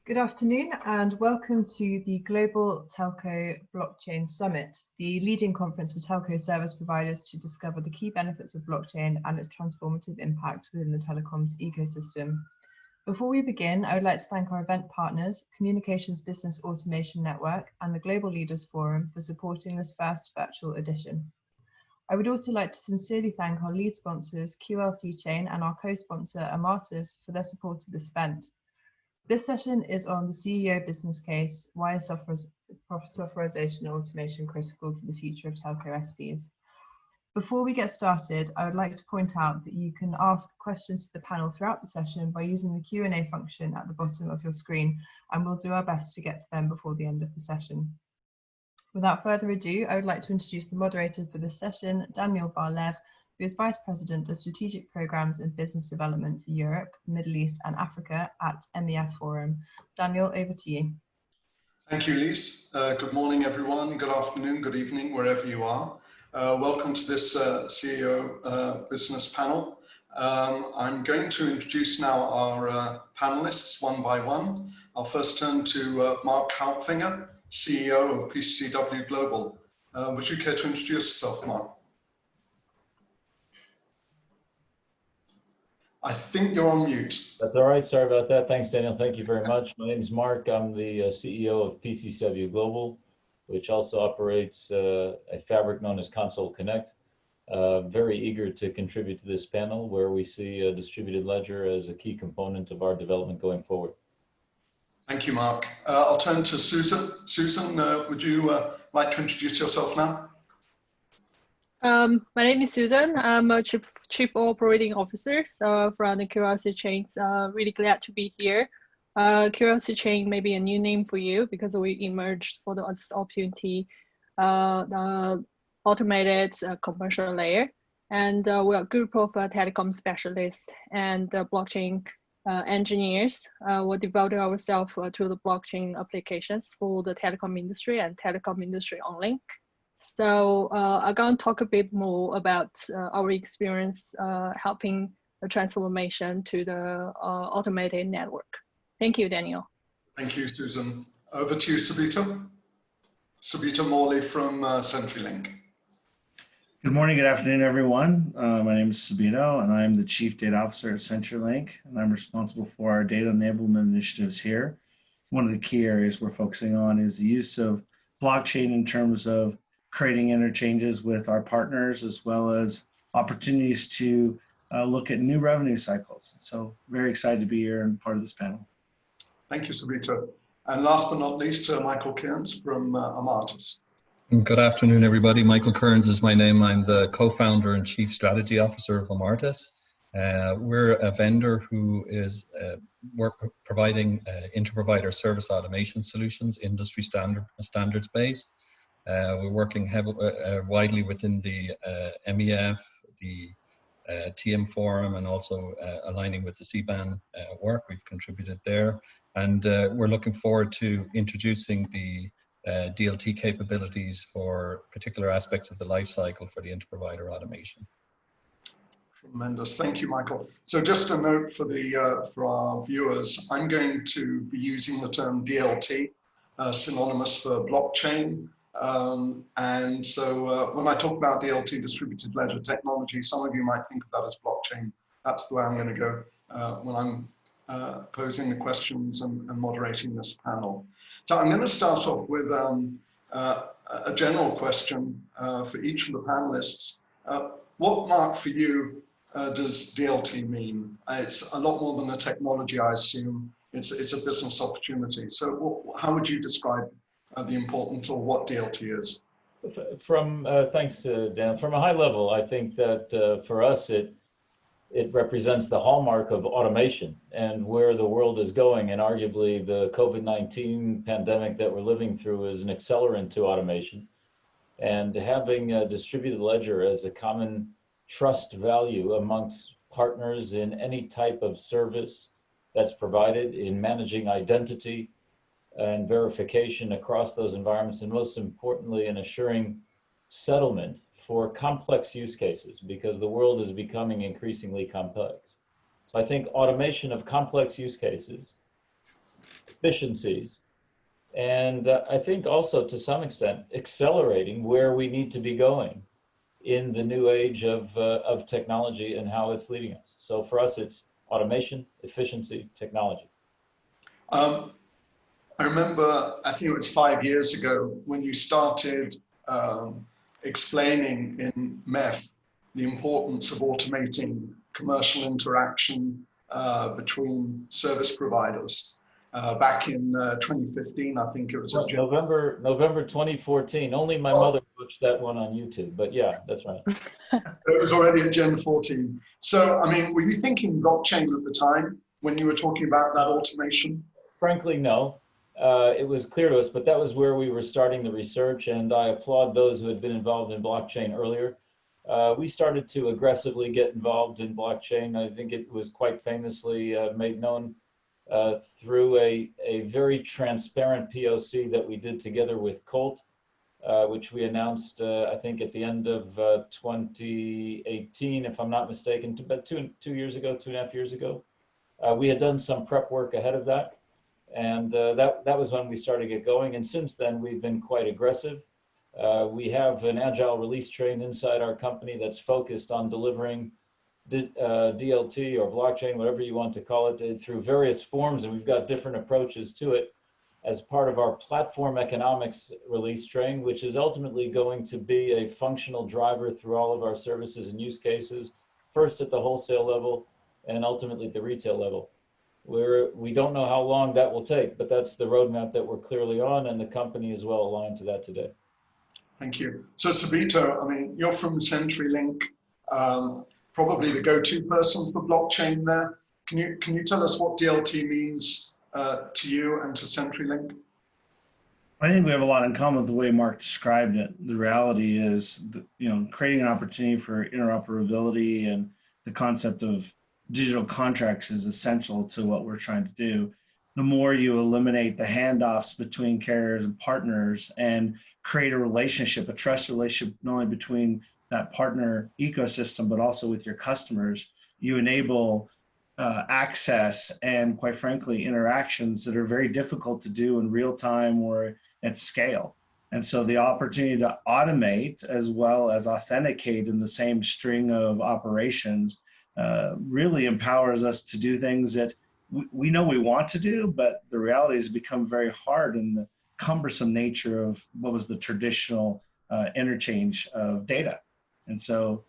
Good afternoon and welcome to the Global Telco Blockchain Summit, the leading conference for telco service providers to discover the key benefits of blockchain and its transformative impact within the telecoms ecosystem. Before we begin, I would like to thank our event partners, Communications Business Automation Network and the Global Leaders Forum for supporting this first virtual edition. I would also like to sincerely thank our lead sponsors, QLC Chain, and our co-sponsor, Amartus, for their support of this event. This session is on the CEO business case, why is softwarization and automation critical to the future of telco SPs? Before we get started, I would like to point out that you can ask questions to the panel throughout the session by using the Q&A function at the bottom of your screen, and we'll do our best to get to them before the end of the session. Without further ado, I would like to introduce the moderator for this session, Daniel Bar-Lev, who is Vice President of Strategic Programs and Business Development for Europe, the Middle East and Africa at EMEA Forum. Daniel, over to you. Thank you, Lise. Good morning, everyone. Good afternoon, good evening, wherever you are. Welcome to this CEO business panel. I'm going to introduce now our panelists one by one. I'll first turn to Mark Halbfinger, CEO of Pccw Global. Would you care to introduce yourself, Mark? I think you're on mute. That's all right. Sorry about that. Thanks, Daniel. Thank you very much. My name is Mark. I'm the CEO of Pccw Global, which also operates a fabric known as Console Connect. Very eager to contribute to this panel where we see a distributed ledger as a key component of our development going forward. Thank you, Mark. I'll turn to Susan. Susan, would you like to introduce yourself now? My name is Susan. I'm a Chief Operating Officer from the QLC Chain. Really glad to be here. QLC Chain may be a new name for you because we emerged for the opportunity, the automated commercial layer. And we're a group of telecom specialists and blockchain engineers. We devoted ourselves to the blockchain applications for the telecom industry and telecom industry only. So I'm going to talk a bit more about our experience helping the transformation to the automated network. Thank you, Daniel. Thank you, Susan. Over to you, Sibito. Sibito Morley from CenturyLink. Good morning, good afternoon, everyone. My name is Sibito, and I'm the Chief Data Officer at CenturyLink, and I'm responsible for our data enablement initiatives here. One of the key areas we're focusing on is the use of blockchain in terms of creating interchanges with our partners, as well as opportunities to look at new revenue cycles. So very excited to be here and part of this panel. Thank you, Sibito. And last but not least, Michael Kearns from Amartus. Good afternoon, everybody. Michael Kearns is my name. I'm the co-founder and chief strategy officer of Amartus. We're a vendor who is providing inter-provider service automation solutions, industry standards-based. We're working widely within the MEF, the TM forum, and also aligning with the CBAN work. We've contributed there. And we're looking forward to introducing the DLT capabilities for particular aspects of the life cycle for the inter-provider automation. Tremendous. Thank you, Michael. So just a note for our viewers, I'm going to be using the term DLT, synonymous for blockchain. And so when I talk about DLT, distributed ledger technology, some of you might think of that as blockchain. That's the way I'm going to go when I'm posing the questions and moderating this panel. So I'm going to start off with a general question for each of the panelists. What, Mark, for you, does DLT mean? It's a lot more than a technology, I assume. It's a business opportunity. So how would you describe the importance or what DLT is? Thanks, Dan. From a high level, I think that for us, it represents the hallmark of automation and where the world is going. And arguably the COVID-19 pandemic that we're living through is an accelerant to automation. And having a distributed ledger as a common trust value amongst partners in any type of service that's provided in managing identity and verification across those environments, and most importantly, in assuring settlement for complex use cases, because the world is becoming increasingly complex. So I think automation of complex use cases efficiencies, and I think also to some extent accelerating where we need to be going in the new age of technology and how it's leading us. So for us, it's automation, efficiency, technology. I remember, I think it was 5 years ago, when you started explaining in MEF the importance of automating commercial interaction between service providers. Back in 2015, I think it was. November 2014. Only my mother watched that one on YouTube, but yeah, that's right. It was already at Gen 14. So, I mean, were you thinking blockchain at the time when you were talking about that automation? Frankly, no. It was clear to us, but that was where we were starting the research, and I applaud those who had been involved in blockchain earlier. We started to aggressively get involved in blockchain. I think it was quite famously made known through a very transparent POC that we did together with Colt, which we announced, I think, at the end of 2018, if I'm not mistaken, about 2 years ago, 2.5 years ago. We had done some prep work ahead of that. And that was when we started to get going. And since then, we've been quite aggressive. We have an agile release train inside our company that's focused on delivering DLT or blockchain, whatever you want to call it, through various forms. And we've got different approaches to it as part of our platform economics release train, which is ultimately going to be a functional driver through all of our services and use cases, first at the wholesale level and ultimately at the retail level. We don't know how long that will take, but that's the roadmap that we're clearly on, and the company is well aligned to that today. Thank you. So Sibito, I mean, you're from CenturyLink, probably the go-to person for blockchain there. Can you tell us what DLT means to you and to CenturyLink? I think we have a lot in common with the way Mark described it. The reality is, that, creating an opportunity for interoperability and the concept of digital contracts is essential to what we're trying to do. The more you eliminate the handoffs between carriers and partners and create a relationship, a trust relationship, not only between that partner ecosystem, but also with your customers, you enable access and, quite frankly, interactions that are very difficult to do in real time or at scale. And so the opportunity to automate as well as authenticate in the same string of operations really empowers us to do things that we know we want to do, but the reality has become very hard in the cumbersome nature of what was the traditional interchange of data. And so,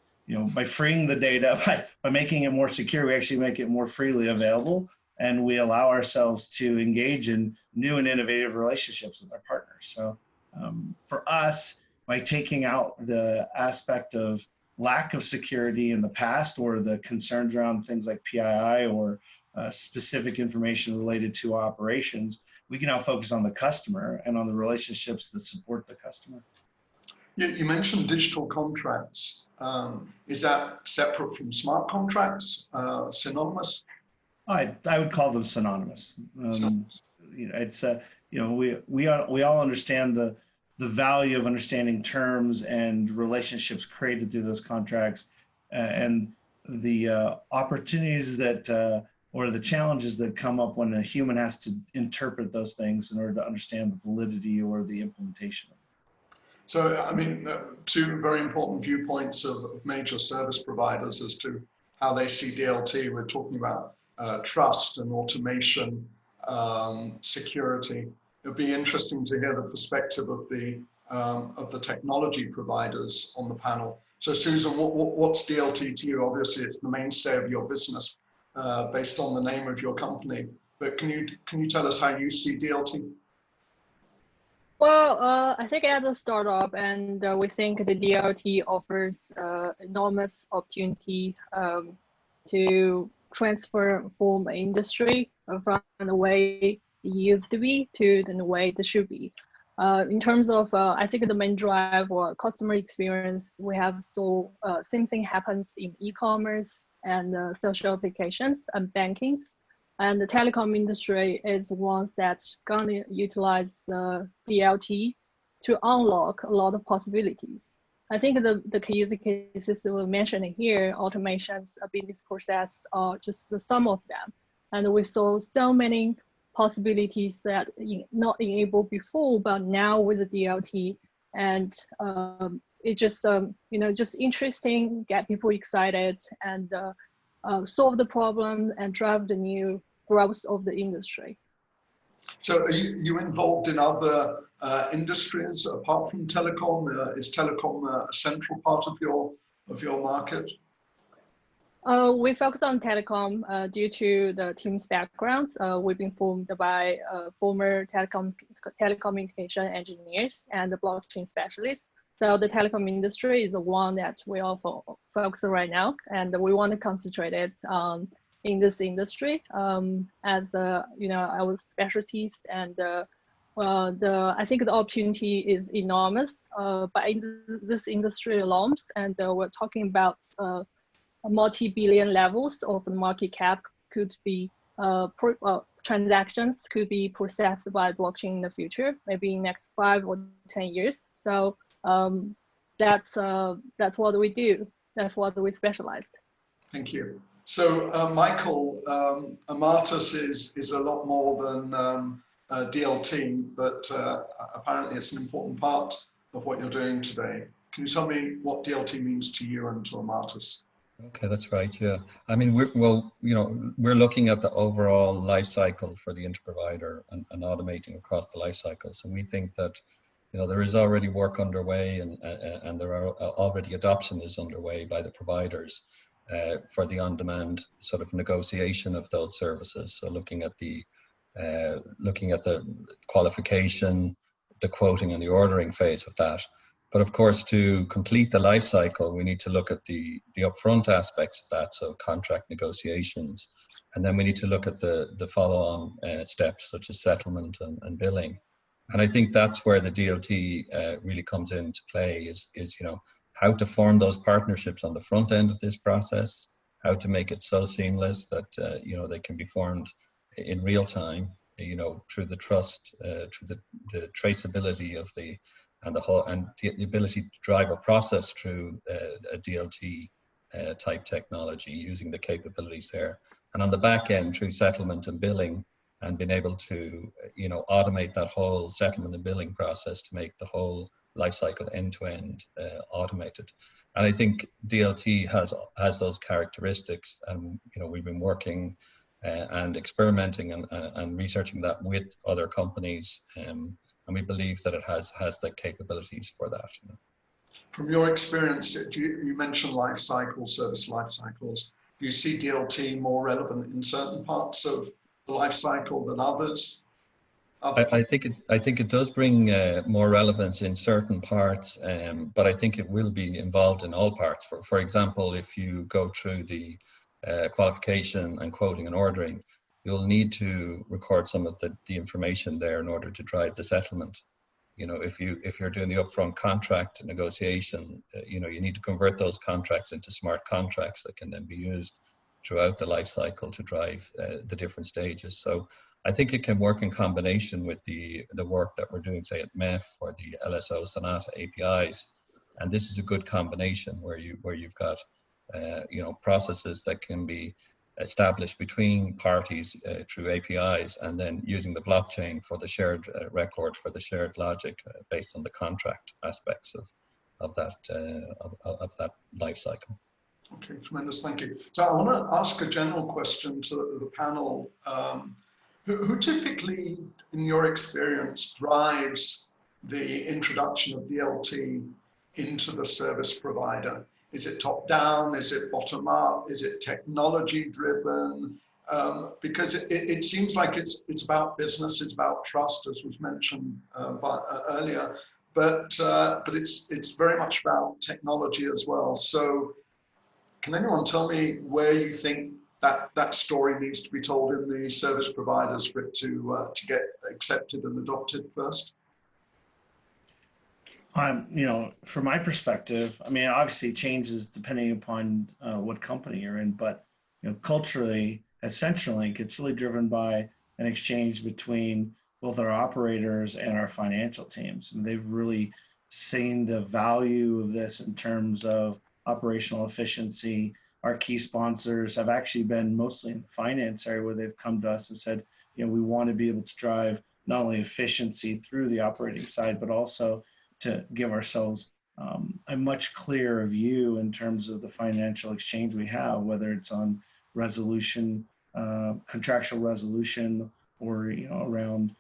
by freeing the data, by making it more secure, we actually make it more freely available, and we allow ourselves to engage in new and innovative relationships with our partners. So for us, by taking out the aspect of lack of security in the past or the concerns around things like PII or specific information related to operations, we can now focus on the customer and on the relationships that support the customer. You mentioned digital contracts. Is that separate from smart contracts, synonymous? I would call them synonymous. It's we all understand the value of understanding terms and relationships created through those contracts, and the opportunities that or the challenges that come up when a human has to interpret those things in order to understand the validity or the implementation of it. So, I mean, two very important viewpoints of major service providers as to how they see DLT. We're talking about trust and automation, security. It would be interesting to hear the perspective of the technology providers on the panel. So, Susan, what's DLT to you? Obviously, it's the mainstay of your business based on the name of your company. But can you tell us how you see DLT? Well, I think as a startup, and we think the DLT offers enormous opportunity to transform industry from the way it used to be to the way it should be. In terms of, I think the main drive or customer experience, we have same thing happens in e-commerce and social applications and bankings. And the telecom industry is one that's gonna utilize DLT to unlock a lot of possibilities. I think the key use cases we mentioned here, automations, business process, are just some of them. And we saw so many possibilities that not enabled before, but now with the DLT, and it just just interesting, get people excited, and solve the problem and drive the new growth of the industry. So are you involved in other industries apart from telecom? Is telecom a central part of your market? We focus on telecom due to the team's backgrounds. We've been formed by former telecommunication engineers and the blockchain specialists. So the telecom industry is the one that we all focus on right now, and we want to concentrate it in this industry as our specialties. And I think the opportunity is enormous, but in this industry alone, and we're talking about multi-billion levels of the market cap could be transactions could be processed by blockchain in the future, maybe in next 5 or 10 years. So that's what we do. That's what we specialize. Thank you. So Michael, Amartus is a lot more than DLT, but apparently it's an important part of what you're doing today. Can you tell me what DLT means to you and to Amartus? Okay, that's right. Yeah, I mean, we're looking at the overall life cycle for the interprovider and automating across the life cycle. So we think that there is already work underway, and there are already adoption is underway by the providers for the on-demand sort of negotiation of those services. So looking at the qualification, the quoting, and the ordering phase of that. But of course, to complete the life cycle, we need to look at the upfront aspects of that, so contract negotiations, and then we need to look at the follow-on steps such as settlement and billing. And I think that's where the DLT really comes into play, is how to form those partnerships on the front end of this process, how to make it so seamless that they can be formed in real time, through the trust, through the traceability of the ability to drive a process through a DLT type technology using the capabilities there, and on the back end through settlement and billing, and being able to automate that whole settlement and billing process to make the whole life cycle end to end automated. And I think DLT has those characteristics, and we've been working and experimenting and researching that with other companies. And we believe that it has the capabilities for that. From your experience, you mentioned life cycles, service life cycles. Do you see DLT more relevant in certain parts of the life cycle than others? I think it does bring more relevance in certain parts, but I think it will be involved in all parts. For example, if you go through the qualification and quoting and ordering, you'll need to record some of the information there in order to drive the settlement. If you're doing the upfront contract negotiation, you need to convert those contracts into smart contracts that can then be used throughout the life cycle to drive the different stages. So I think it can work in combination with the work that we're doing, say at MEF or the LSO Sonata APIs, and this is a good combination where you've got processes that can be established between parties through APIs, and then using the blockchain for the shared record, for the shared logic based on the contract aspects of that life cycle. Okay, tremendous, thank you. So I want to ask a general question to the panel. Who typically, in your experience, drives the introduction of DLT into the service provider? Is it top down? Is it bottom up? Is it technology driven? Because it seems like it's about business, it's about trust, as was mentioned earlier, but it's very much about technology as well. So can anyone tell me where you think that story needs to be told in the service providers for it to get accepted and adopted first? From my perspective, I mean, obviously it changes depending upon what company you're in, but culturally at CenturyLink, it's really driven by an exchange between both our operators and our financial teams. And they've really seen the value of this in terms of operational efficiency. Our key sponsors have actually been mostly in the finance area, where they've come to us and said, we want to be able to drive not only efficiency through the operating side, but also to give ourselves a much clearer view in terms of the financial exchange we have, whether it's on resolution, contractual resolution, or around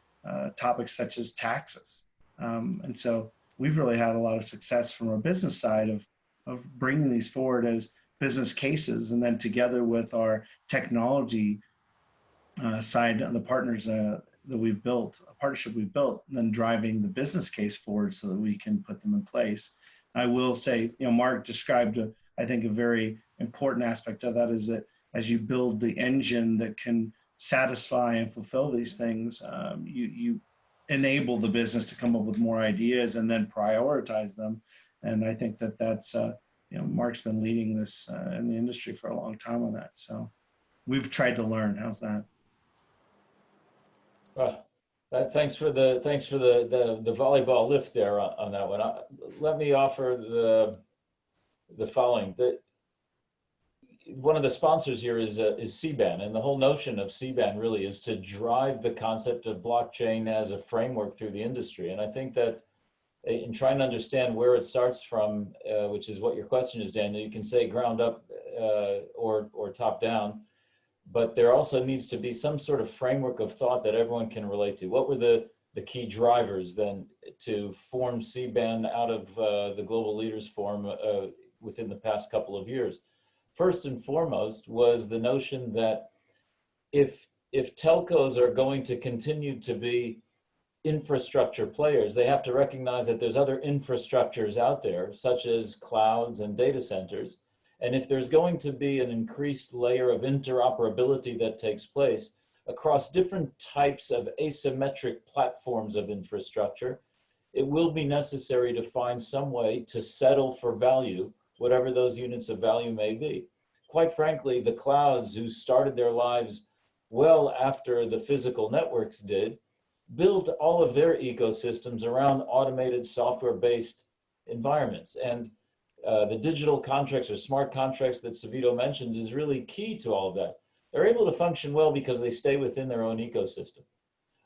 topics such as taxes. And so we've really had a lot of success from a business side of bringing these forward as business cases, and then together with our technology side and the partners that we've built, a partnership we've built, and then driving the business case forward so that we can put them in place. I will say, Mark described, I think, a very important aspect of that is that as you build the engine that can satisfy and fulfill these things, you enable the business to come up with more ideas and then prioritize them. And I think that that's, Mark's been leading this in the industry for a long time on that. So we've tried to learn. How's that? Thanks for the volleyball lift there on that one. Let me offer the following. One of the sponsors here is CBAN, and the whole notion of CBAN really is to drive the concept of blockchain as a framework through the industry. And I think that in trying to understand where it starts from, which is what your question is, Daniel, you can say ground up or top down. But there also needs to be some sort of framework of thought that everyone can relate to. What were the key drivers then to form CBAN out of the Global Leaders Forum within the past couple of years? First and foremost was the notion that if telcos are going to continue to be infrastructure players, they have to recognize that there's other infrastructures out there, such as clouds and data centers. And if there's going to be an increased layer of interoperability that takes place across different types of asymmetric platforms of infrastructure, it will be necessary to find some way to settle for value, whatever those units of value may be. Quite frankly, the clouds, who started their lives well after the physical networks did, built all of their ecosystems around automated software-based environments. And the digital contracts or smart contracts that Sibito mentioned is really key to all of that. They're able to function well because they stay within their own ecosystem.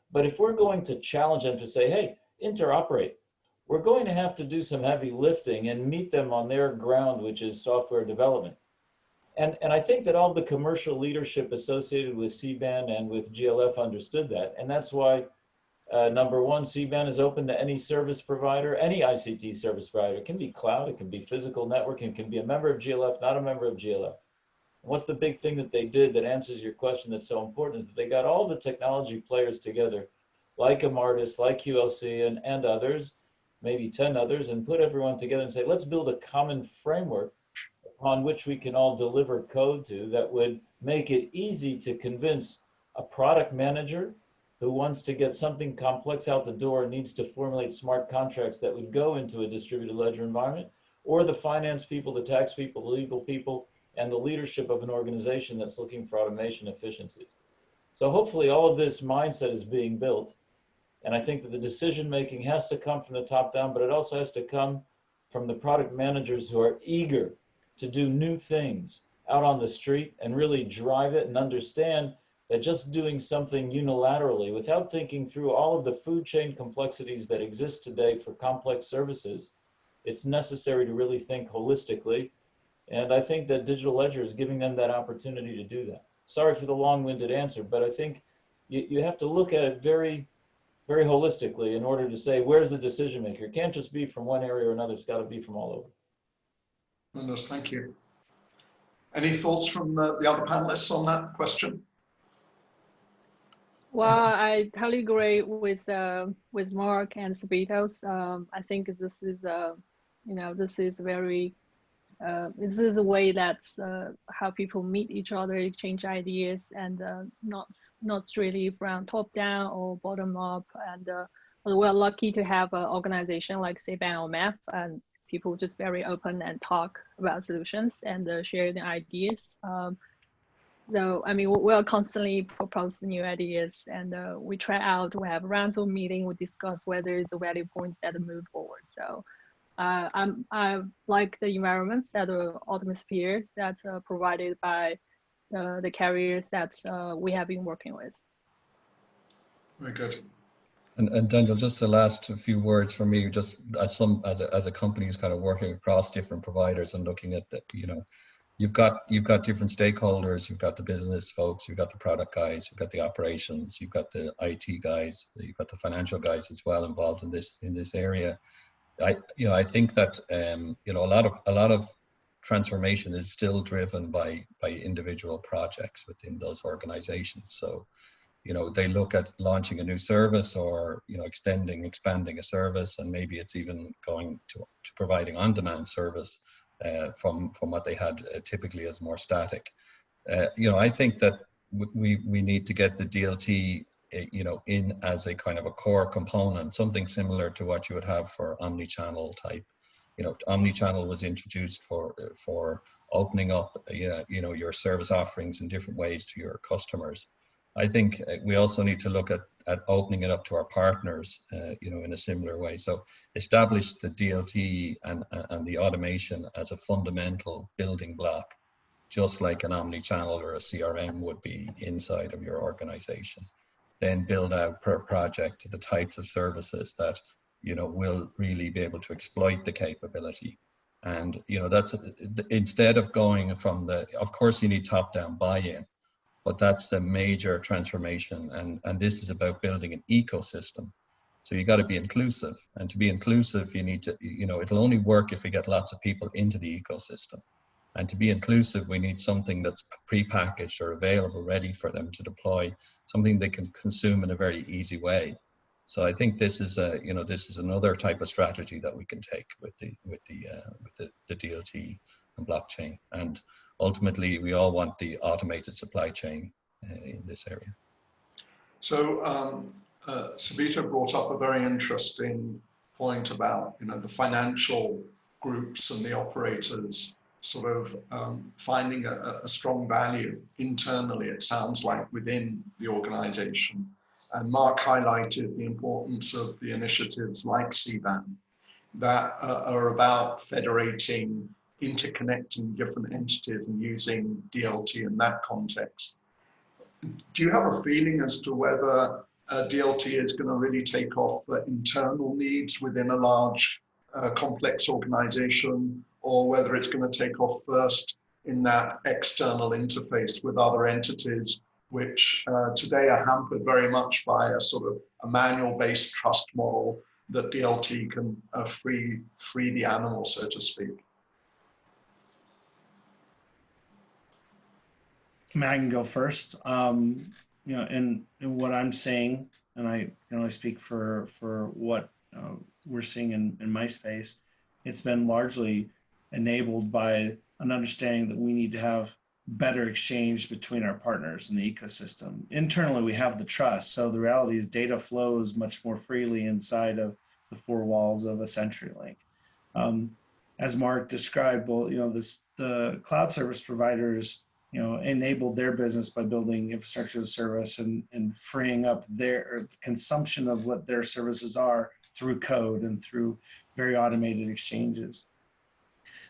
But if we're going to challenge them to say, hey, interoperate, we're going to have to do some heavy lifting and meet them on their ground, which is software development. And I think that all the commercial leadership associated with CBAN and with GLF understood that. And that's why number one, CBAN is open to any service provider, any ICT service provider. It can be cloud, it can be physical networking, it can be a member of GLF, not a member of GLF. And what's the big thing that they did that answers your question that's so important is that they got all the technology players together, like Amartus, like QLC, and others, maybe 10 others, and put everyone together and say, let's build a common framework upon which we can all deliver code to that would make it easy to convince a product manager who wants to get something complex out the door and needs to formulate smart contracts that would go into a distributed ledger environment, or the finance people, the tax people, the legal people, and the leadership of an organization that's looking for automation efficiency. So hopefully all of this mindset is being built. And I think that the decision-making has to come from the top down, but it also has to come from the product managers who are eager to do new things out on the street and really drive it and understand that just doing something unilaterally without thinking through all of the food chain complexities that exist today for complex services, it's necessary to really think holistically. And I think that Digital Ledger is giving them that opportunity to do that. Sorry for the long-winded answer, but I think you have to look at it very, very holistically in order to say, where's the decision maker? It can't just be from one area or another, it's gotta be from all over. Yes, thank you. Any thoughts from the other panelists on that question? Well, I totally agree with Mark and Sibito's. I think this is this is very this is a way that's how people meet each other, exchange ideas, and not strictly from top down or bottom up. And we're lucky to have an organization like CBAN or MEF, and people just very open and talk about solutions and share their ideas. So, I mean, we'll constantly propose new ideas, and we try out, we have rounds of meeting, we discuss whether it's the value points that move forward. So I like the environments that are atmosphere that's provided by the carriers that we have been working with. Very good. And Daniel, just the last few words for me, just as a company who's kind of working across different providers and looking at the, you've got different stakeholders. You've got the business folks, you've got the product guys, you've got the operations, you've got the IT guys, you've got the financial guys as well involved in this area. I think that a lot of transformation is still driven by individual projects within those organizations. So they look at launching a new service, or expanding a service, and maybe it's even going to providing on-demand service from what they had typically as more static. I think that we need to get the DLT in as a kind of a core component, something similar to what you would have for omni-channel type. Omni-channel was introduced for opening up your service offerings in different ways to your customers. I think we also need to look at opening it up to our partners, in a similar way. So establish the DLT and the automation as a fundamental building block, just like an omni-channel or a CRM would be inside of your organization. Then build out per project the types of services that, will really be able to exploit the capability. And, that's instead of going from of course you need top-down buy-in, but that's the major transformation. And this is about building an ecosystem. So you got to be inclusive, and to be inclusive, you need to, it'll only work if we get lots of people into the ecosystem. And to be inclusive, we need something that's pre-packaged or available, ready for them to deploy, something they can consume in a very easy way. So I think this is another type of strategy that we can take with the DLT and blockchain. And ultimately, we all want the automated supply chain in this area. So Sibito brought up a very interesting point about the financial groups and the operators sort of finding a strong value internally, it sounds like, within the organization. And Mark highlighted the importance of the initiatives like CBAN that are about federating, interconnecting different entities and using DLT in that context. Do you have a feeling as to whether DLT is going to really take off for internal needs within a large, complex organization, or whether it's going to take off first in that external interface with other entities, which today are hampered very much by a sort of a manual-based trust model that DLT can free the animal, so to speak? I can go first. In what I'm seeing, and I can only speak for what we're seeing in my space, it's been largely enabled by an understanding that we need to have better exchange between our partners in the ecosystem. Internally, we have the trust. So the reality is data flows much more freely inside of the four walls of a CenturyLink. As Mark described, the cloud service providers, enabled their business by building infrastructure as a service and freeing up their consumption of what their services are through code and through very automated exchanges.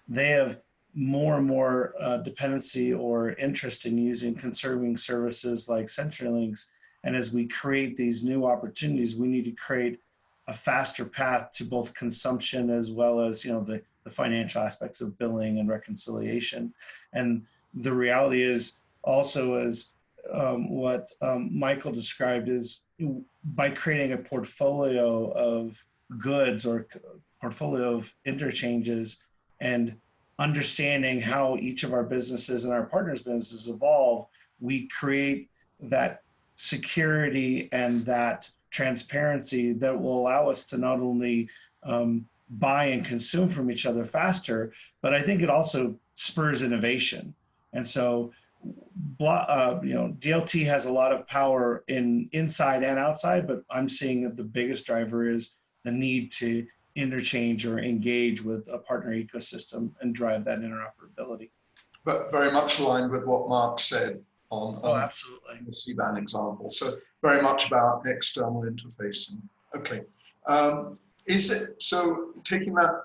They have more and more dependency or interest in conserving services like CenturyLinks. And as we create these new opportunities, we need to create a faster path to both consumption as well as the financial aspects of billing and reconciliation. And the reality is also, as what Michael described, is by creating a portfolio of goods or portfolio of interchanges and understanding how each of our businesses and our partners' businesses evolve, we create that security and that transparency that will allow us to not only buy and consume from each other faster, but I think it also spurs innovation. And so, DLT has a lot of power inside and outside, but I'm seeing that the biggest driver is the need to interchange or engage with a partner ecosystem and drive that interoperability. But very much aligned with what Mark said on absolutely. the CBAN example. So very much about external interfacing. Okay. Is it, so taking that,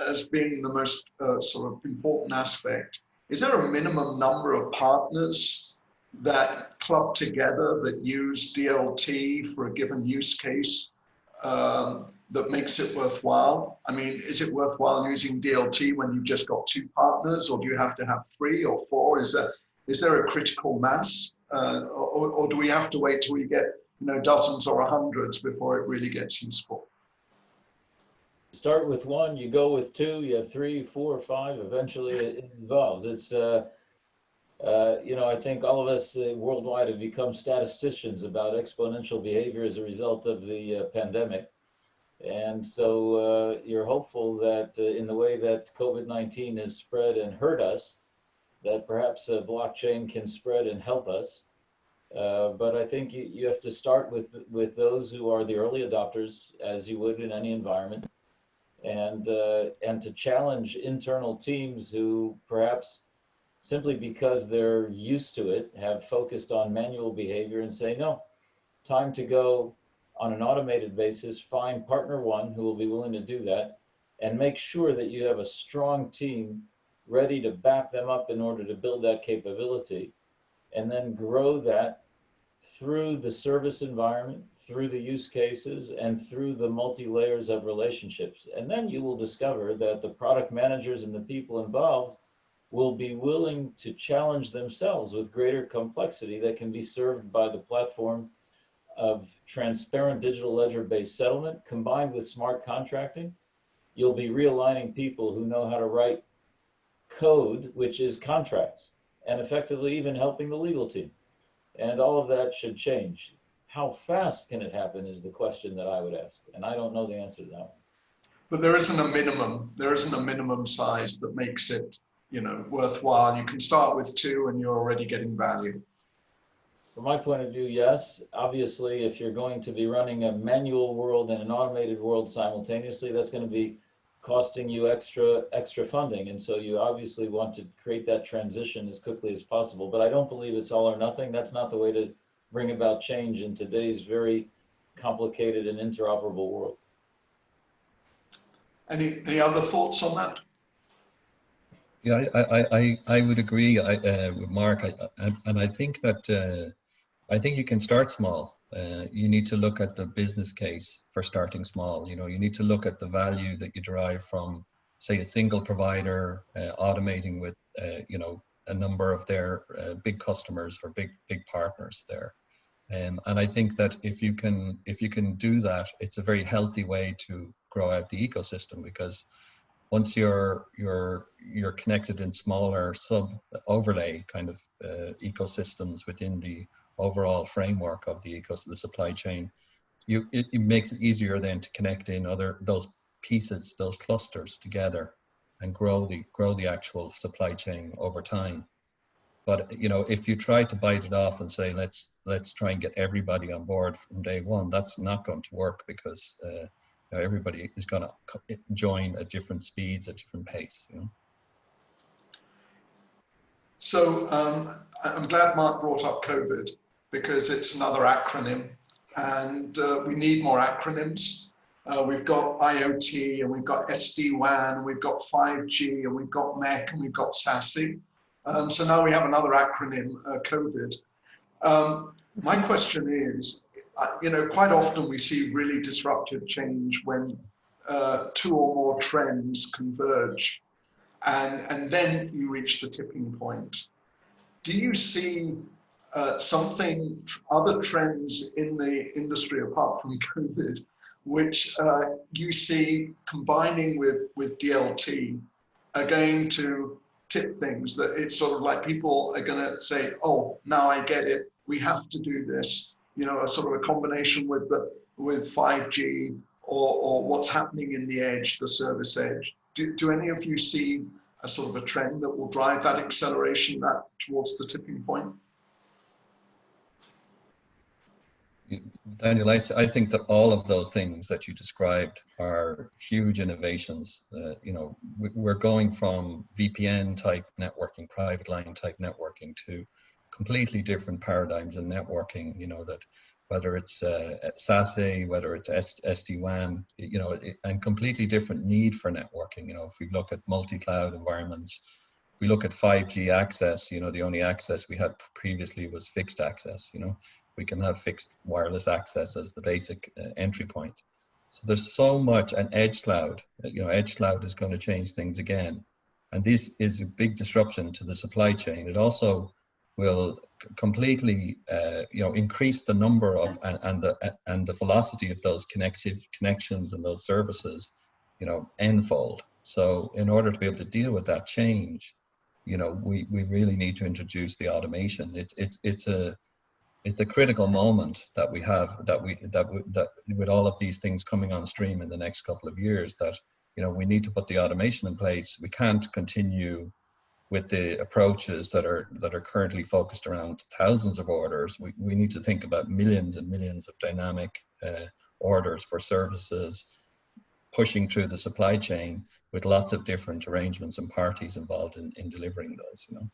as being the most sort of important aspect, is there a minimum number of partners that clubbed together that use DLT for a given use case that makes it worthwhile? I mean, is it worthwhile using DLT when you've just got 2 partners, or do you have to have 3 or 4? Is there a critical mass, or do we have to wait till we get dozens or hundreds before it really gets useful? Start with 1, you go with 2, you have 3, 4, 5. Eventually, it evolves. It's I think all of us worldwide have become statisticians about exponential behavior as a result of the pandemic. And so you're hopeful that in the way that COVID-19 has spread and hurt us, that perhaps blockchain can spread and help us. But I think you have to start with those who are the early adopters, as you would in any environment, and to challenge internal teams who perhaps simply because they're used to it, have focused on manual behavior and say, no, time to go on an automated basis, find partner 1 who will be willing to do that, and make sure that you have a strong team ready to back them up in order to build that capability, and then grow that through the service environment, through the use cases, and through the multi-layers of relationships. And then you will discover that the product managers and the people involved will be willing to challenge themselves with greater complexity that can be served by the platform of transparent digital ledger-based settlement combined with smart contracting. You'll be realigning people who know how to write code, which is contracts, and effectively even helping the legal team. And all of that should change. How fast can it happen is the question that I would ask, and I don't know the answer to that one. But there isn't a minimum. There isn't a minimum size that makes it worthwhile. You can start with 2 and you're already getting value. From my point of view, yes. Obviously, if you're going to be running a manual world and an automated world simultaneously, that's going to be costing you extra funding. And so you obviously want to create that transition as quickly as possible. But I don't believe it's all or nothing. That's not the way to bring about change in today's very complicated and interoperable world. Any other thoughts on that? Yeah, I would agree with Mark, and I think that I think you can start small. You need to look at the business case for starting small. You need to look at the value that you derive from, say, a single provider automating with a number of their big customers or big partners there. And I think that if you can do that, it's a very healthy way to grow out the ecosystem, because once you're connected in smaller sub overlay kind of ecosystems within the overall framework of the supply chain, it makes it easier then to connect in those pieces, those clusters together, and grow the actual supply chain over time. But if you try to bite it off and say let's try and get everybody on board from day one, that's not going to work, because everybody is going to join at different speeds, at different pace. So I'm glad Mark brought up COVID, because it's another acronym, and we need more acronyms. We've got IoT, and we've got SD-WAN, and we've got 5G, and we've got MEC, and we've got SASE. So now we have another acronym, COVID. My question is, quite often we see really disruptive change when 2 or more trends converge, and then you reach the tipping point. Do you see other trends in the industry apart from COVID, which you see combining with DLT are going to tip things, that it's sort of like people are going to say, oh, now I get it, we have to do this, a sort of a combination with 5G or what's happening in the edge, the service edge. Do any of you see a sort of a trend that will drive that acceleration towards the tipping point? Daniel, I think that all of those things that you described are huge innovations. We're going from VPN type networking, private line type networking, to completely different paradigms in networking. That whether it's SASE, whether it's SD-WAN, and completely different need for networking. If we look at multi-cloud environments, we look at 5G access, you know, the only access we had previously was fixed access. You know, we can have fixed wireless access as the basic entry point. So there's so much, and edge cloud, you know, edge cloud is going to change things again. And this is a big disruption to the supply chain. It also will completely, you know, increase the number of and the velocity of those connections and those services, you know, n-fold. So in order to be able to deal with that change, you know, we really need to introduce the automation. It's a critical moment that we have, that with all of these things coming on stream in the next couple of years, that, you know, we need to put the automation in place. We can't continue with the approaches that are currently focused around thousands of orders. We need to think about millions and millions of dynamic orders for services pushing through the supply chain with lots of different arrangements and parties involved in delivering those, you know.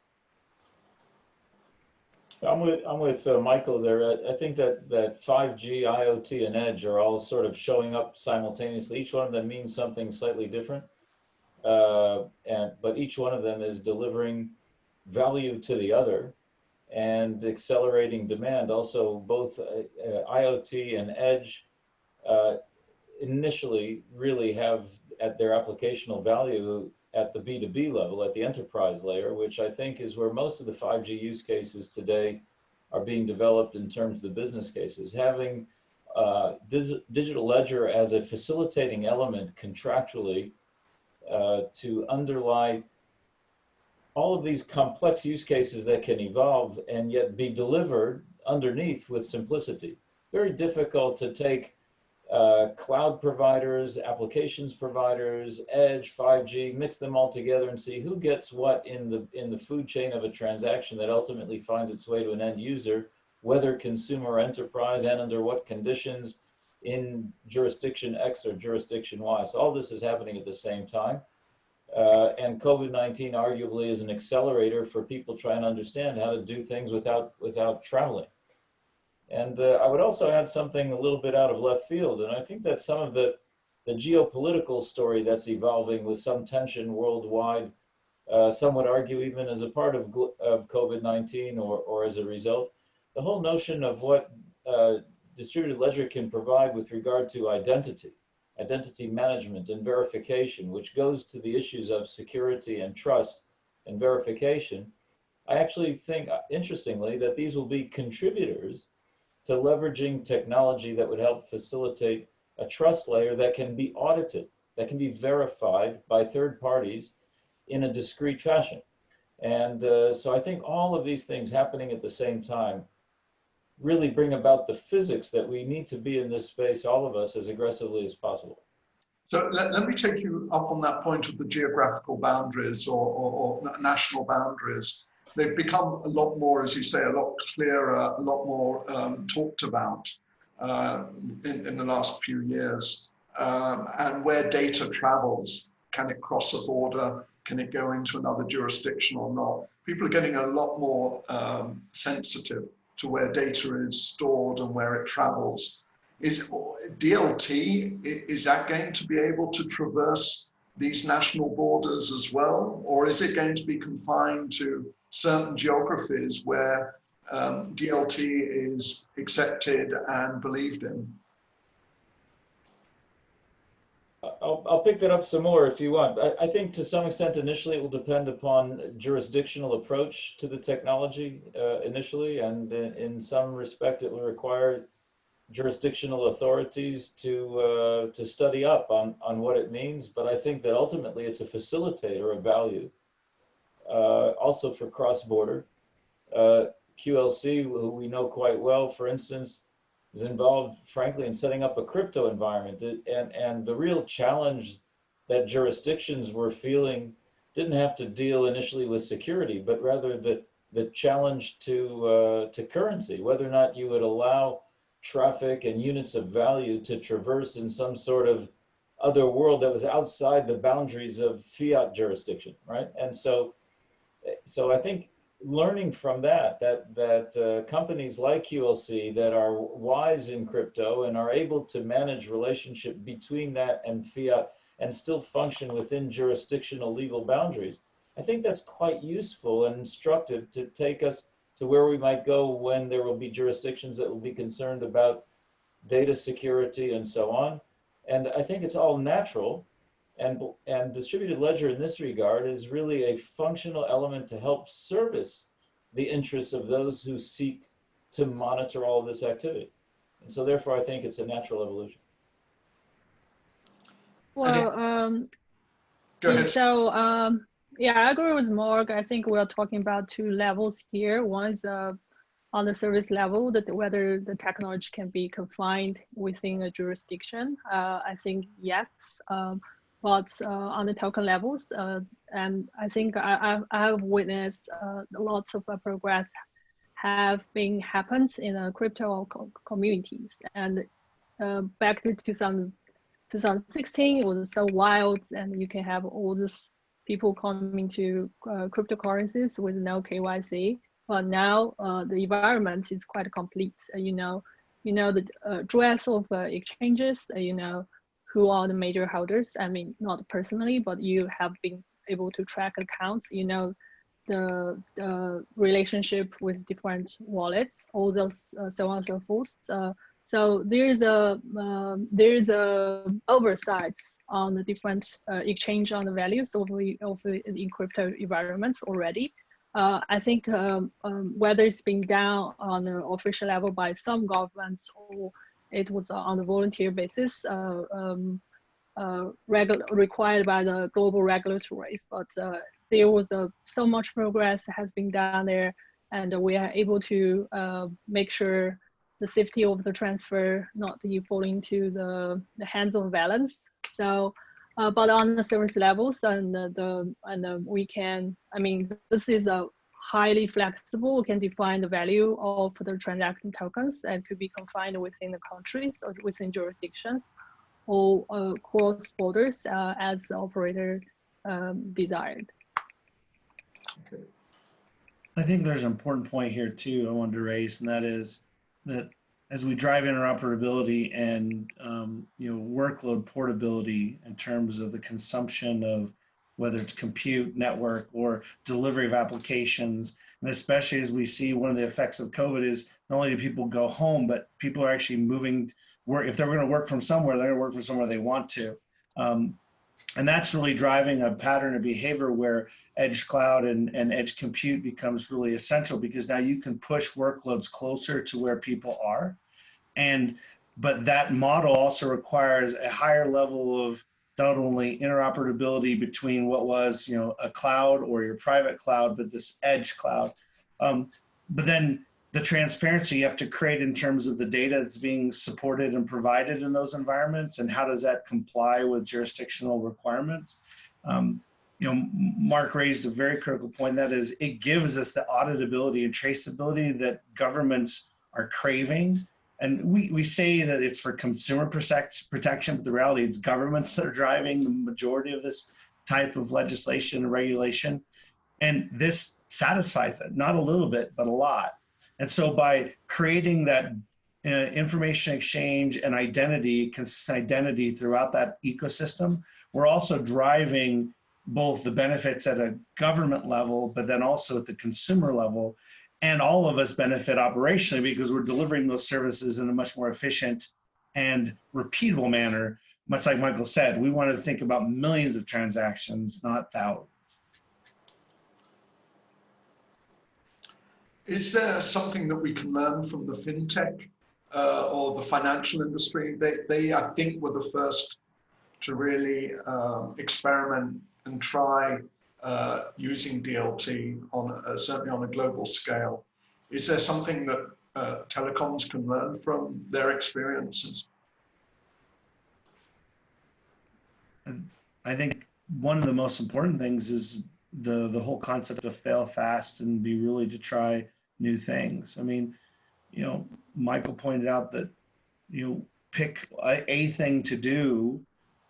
I'm with Michael there. I think that 5G, IoT, and Edge are all sort of showing up simultaneously. Each one of them means something slightly different, but each one of them is delivering value to the other and accelerating demand. Also, both IoT and Edge initially really have at their applicational value at the B2B level, at the enterprise layer, which I think is where most of the 5G use cases today are being developed in terms of the business cases. Having digital ledger as a facilitating element contractually to underlie all of these complex use cases that can evolve and yet be delivered underneath with simplicity. Very difficult to take cloud providers, applications providers, Edge, 5G, mix them all together and see who gets what in the food chain of a transaction that ultimately finds its way to an end user, whether consumer or enterprise, and under what conditions in jurisdiction X or jurisdiction Y. So all this is happening at the same time. And COVID-19 arguably is an accelerator for people trying to understand how to do things without traveling. And I would also add something a little bit out of left field. And I think that some of the geopolitical story that's evolving with some tension worldwide, some would argue even as a part of COVID-19 or as a result, the whole notion of what distributed ledger can provide with regard to identity management and verification, which goes to the issues of security and trust and verification. I actually think, interestingly, that these will be contributors to leveraging technology that would help facilitate a trust layer that can be audited, that can be verified by third parties in a discrete fashion. And so I think all of these things happening at the same time really bring about the physics that we need to be in this space, all of us, as aggressively as possible. So let me take you up on that point of the geographical boundaries or national boundaries. They've become a lot more, as you say, a lot clearer, a lot more talked about in the last few years. And where data travels, can it cross a border? Can it go into another jurisdiction or not? People are getting a lot more sensitive to where data is stored and where it travels. Is DLT, is that going to be able to traverse these national borders as well? Or is it going to be confined to certain geographies where DLT is accepted and believed in? I'll pick that up some more if you want. I think to some extent initially it will depend upon jurisdictional approach to the technology initially, and in some respect it will require jurisdictional authorities to study up on what it means. But I think that ultimately it's a facilitator of value. Also for cross-border. QLC, who we know quite well, for instance, is involved, frankly, in setting up a crypto environment. And the real challenge that jurisdictions were feeling didn't have to deal initially with security, but rather the challenge to currency, whether or not you would allow traffic and units of value to traverse in some sort of other world that was outside the boundaries of fiat jurisdiction, right? And so I think learning from that companies like QLC that are wise in crypto and are able to manage relationship between that and fiat and still function within jurisdictional legal boundaries I think that's quite useful and instructive to take us to where we might go when there will be jurisdictions that will be concerned about data security and so on. And I think it's all natural. And distributed ledger in this regard is really a functional element to help service the interests of those who seek to monitor all of this activity. And so therefore, I think it's a natural evolution. Well, Go ahead. so yeah, I agree with Mark. I think we are talking about two levels here. One is on the service level, that whether the technology can be confined within a jurisdiction. I think yes, but on the token levels, and I think I have witnessed lots of progress have been happened in crypto communities. And back to 2016, it was so wild, and you can have all this people coming to cryptocurrencies with no KYC. But now the environment is quite complete. You know the address of exchanges. You know who are the major holders. I mean, not personally, but you have been able to track accounts. You know the relationship with different wallets, all those so on and so forth. So there's a oversight on the different exchange on the values of in crypto environments already. I think whether it's been done on an official level by some governments or it was on a volunteer basis, required by the global regulatories, but there was so much progress that has been done there, and we are able to make sure the safety of the transfer not be falling into the hands of violence. So, but on the service levels, we can, I mean, this is a highly flexible. We can define the value of the transaction tokens and could be confined within the countries or within jurisdictions or cross borders as the operator desired. Okay. I think there's an important point here too I wanted to raise, and that is that as we drive interoperability and workload portability in terms of the consumption of whether it's compute, network, or delivery of applications, and especially as we see one of the effects of COVID is not only do people go home, but people are actually moving work. If they're going to work from somewhere, they're going to work from somewhere they want to. And that's really driving a pattern of behavior where edge cloud and edge compute becomes really essential, because now you can push workloads closer to where people are. But that model also requires a higher level of not only interoperability between what was a cloud or your private cloud, but this edge cloud. But then the transparency you have to create in terms of the data that's being supported and provided in those environments, and how does that comply with jurisdictional requirements. Mark raised a very critical point, that is, it gives us the auditability and traceability that governments are craving. And we say that it's for consumer protection, but the reality it's governments that are driving the majority of this type of legislation and regulation. And this satisfies it, not a little bit, but a lot. And so by creating that information exchange and identity, consistent identity throughout that ecosystem, we're also driving both the benefits at a government level, but then also at the consumer level. And all of us benefit operationally because we're delivering those services in a much more efficient and repeatable manner. Much like Michael said, we want to think about millions of transactions, not thousands. Is there something that we can learn from the fintech or the financial industry? They, I think, were the first to really experiment and try using DLT on certainly on a global scale. Is there something that telecoms can learn from their experiences? I think one of the most important things is the whole concept of fail fast and be willing to try new things. I mean, Michael pointed out that pick a thing to do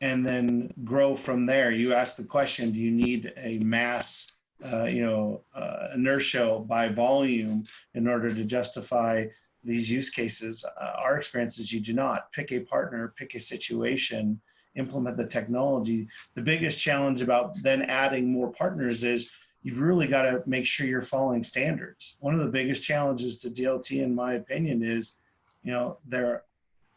and then grow from there. You ask the question, do you need a mass, inertia by volume in order to justify these use cases? Our experience is you do not. Pick a partner, pick a situation, implement the technology. The biggest challenge about then adding more partners is you've really got to make sure you're following standards. One of the biggest challenges to DLT, in my opinion, is,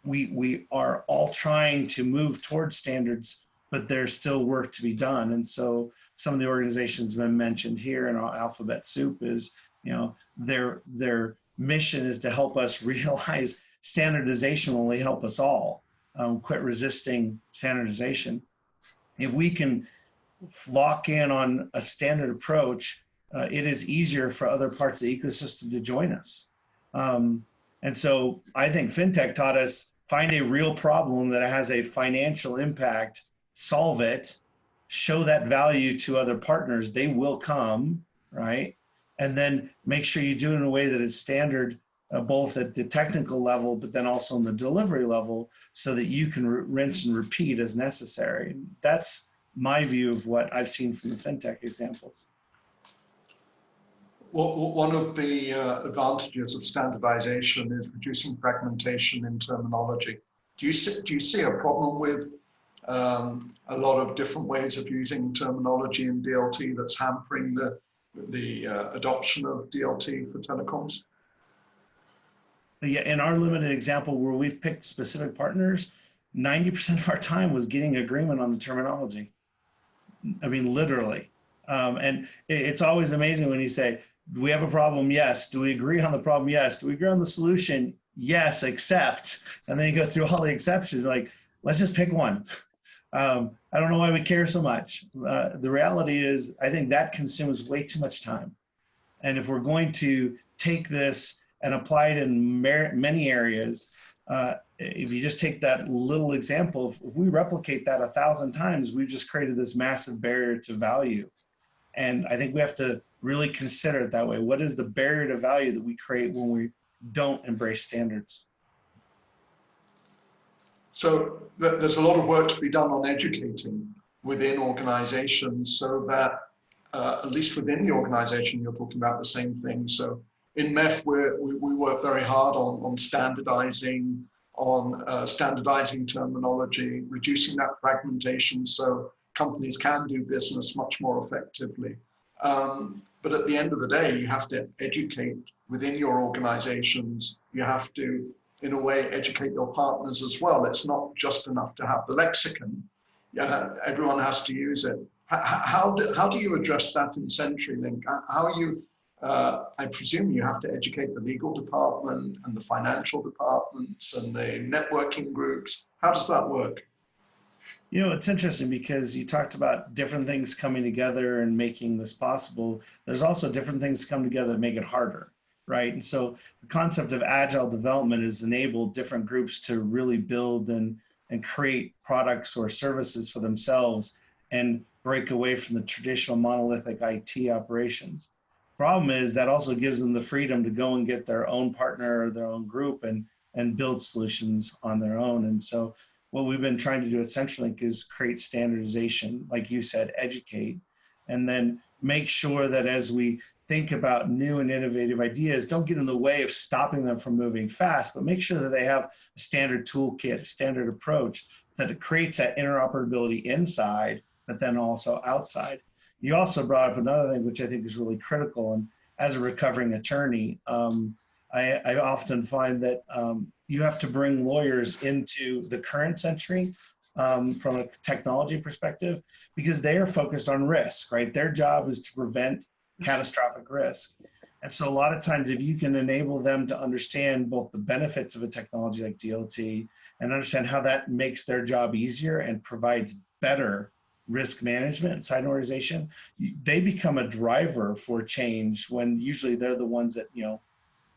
we are all trying to move towards standards, but there's still work to be done. And so some of the organizations have been mentioned here in our alphabet soup is, their mission is to help us realize standardization will only help us all quit resisting standardization. If we can lock in on a standard approach, it is easier for other parts of the ecosystem to join us. And so I think FinTech taught us, find a real problem that has a financial impact, solve it, show that value to other partners, they will come, right? And then make sure you do it in a way that is standard, both at the technical level, but then also on the delivery level, so that you can rinse and repeat as necessary. That's my view of what I've seen from the FinTech examples. Well, one of the advantages of standardization is reducing fragmentation in terminology. Do you see a problem with a lot of different ways of using terminology in DLT that's hampering the adoption of DLT for telecoms? Yeah, in our limited example where we've picked specific partners, 90% of our time was getting agreement on the terminology. I mean, literally. And it's always amazing when you say, do we have a problem? Yes. Do we agree on the problem? Yes. Do we agree on the solution? Yes, except. And then you go through all the exceptions, like, let's just pick one. I don't know why we care so much. The reality is, I think that consumes way too much time. And if we're going to take this and apply it in many areas, if you just take that little example, if we replicate that 1,000 times, we've just created this massive barrier to value. And I think we have to really consider it that way. What is the barrier to value that we create when we don't embrace standards? So there's a lot of work to be done on educating within organizations so that, at least within the organization, you're talking about the same thing. So in MEF, we work very hard on standardizing, standardizing terminology, reducing that fragmentation so companies can do business much more effectively. But at the end of the day, you have to educate within your organizations. You have to, in a way, educate your partners as well. It's not just enough to have the lexicon. Everyone has to use it. How do you address that in CenturyLink? I presume you have to educate the legal department and the financial departments and the networking groups. How does that work? It's interesting because you talked about different things coming together and making this possible. There's also different things come together that make it harder, right? And so the concept of agile development has enabled different groups to really build and create products or services for themselves and break away from the traditional monolithic IT operations. Problem is that also gives them the freedom to go and get their own partner or their own group and build solutions on their own. And so what we've been trying to do at CenturyLink is create standardization, like you said, educate, and then make sure that as we think about new and innovative ideas, don't get in the way of stopping them from moving fast, but make sure that they have a standard toolkit, a standard approach that it creates that interoperability inside, but then also outside. You also brought up another thing, which I think is really critical. And as a recovering attorney, I often find that you have to bring lawyers into the current century from a technology perspective, because they are focused on risk, right? Their job is to prevent catastrophic risk. And so a lot of times, if you can enable them to understand both the benefits of a technology like DLT and understand how that makes their job easier and provides better risk management inside an organization, they become a driver for change when usually they're the ones that,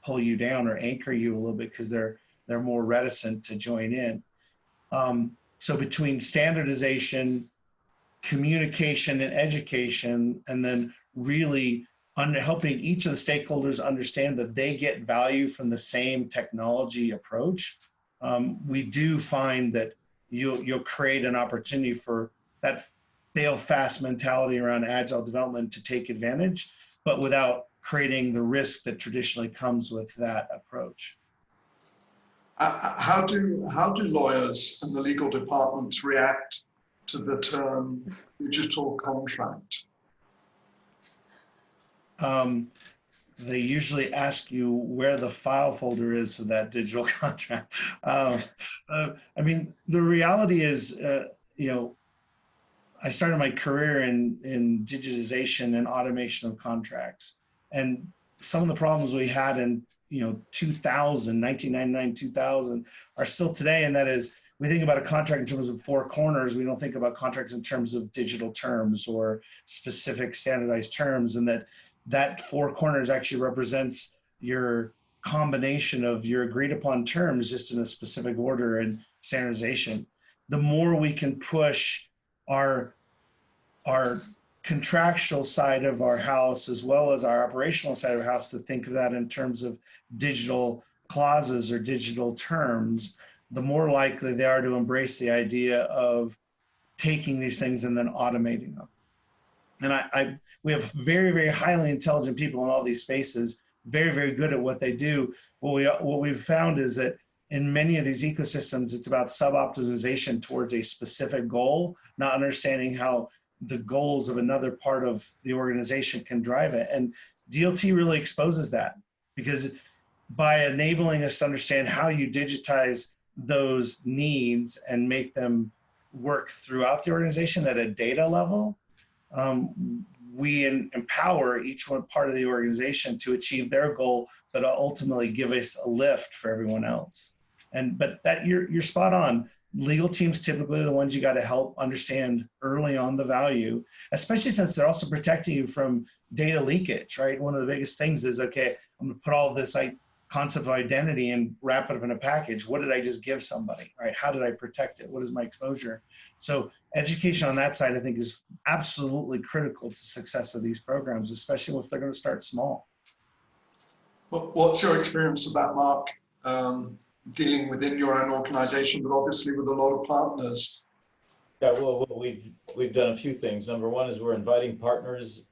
pull you down or anchor you a little bit because they're more reticent to join in. So between standardization, communication, and education, and then really helping each of the stakeholders understand that they get value from the same technology approach, we do find that you'll create an opportunity for that fail fast mentality around agile development to take advantage, but without creating the risk that traditionally comes with that approach. How do lawyers and the legal departments react to the term digital contract? They usually ask you where the file folder is for that digital contract. I mean, the reality is, you know, I started my career in digitization and automation of contracts. And some of the problems we had in, you know, 1999, 2000 are still today. And that is, we think about a contract in terms of four corners. We don't think about contracts in terms of digital terms or specific standardized terms. And that four corners actually represents your combination of your agreed upon terms just in a specific order and standardization. The more we can push our contractual side of our house as well as our operational side of our house to think of that in terms of digital clauses or digital terms, the more likely they are to embrace the idea of taking these things and then automating them. And we have very, very highly intelligent people in all these spaces, very, very good at what they do. What we've found is that in many of these ecosystems, it's about sub-optimization towards a specific goal, not understanding how the goals of another part of the organization can drive it. And DLT really exposes that, because by enabling us to understand how you digitize those needs and make them work throughout the organization at a data level, we empower each one part of the organization to achieve their goal, but ultimately give us a lift for everyone else. But that you're spot on. Legal teams typically are the ones you got to help understand early on the value, especially since they're also protecting you from data leakage, right? One of the biggest things is, okay, I'm gonna put all this concept of identity and wrap it up in a package. What did I just give somebody, right? How did I protect it? What is my exposure? So education on that side, I think, is absolutely critical to success of these programs, especially if they're going to start small. What's your experience of that, Mark, dealing within your own organization, but obviously with a lot of partners? Yeah, well, we've done a few things. Number one is we're inviting partners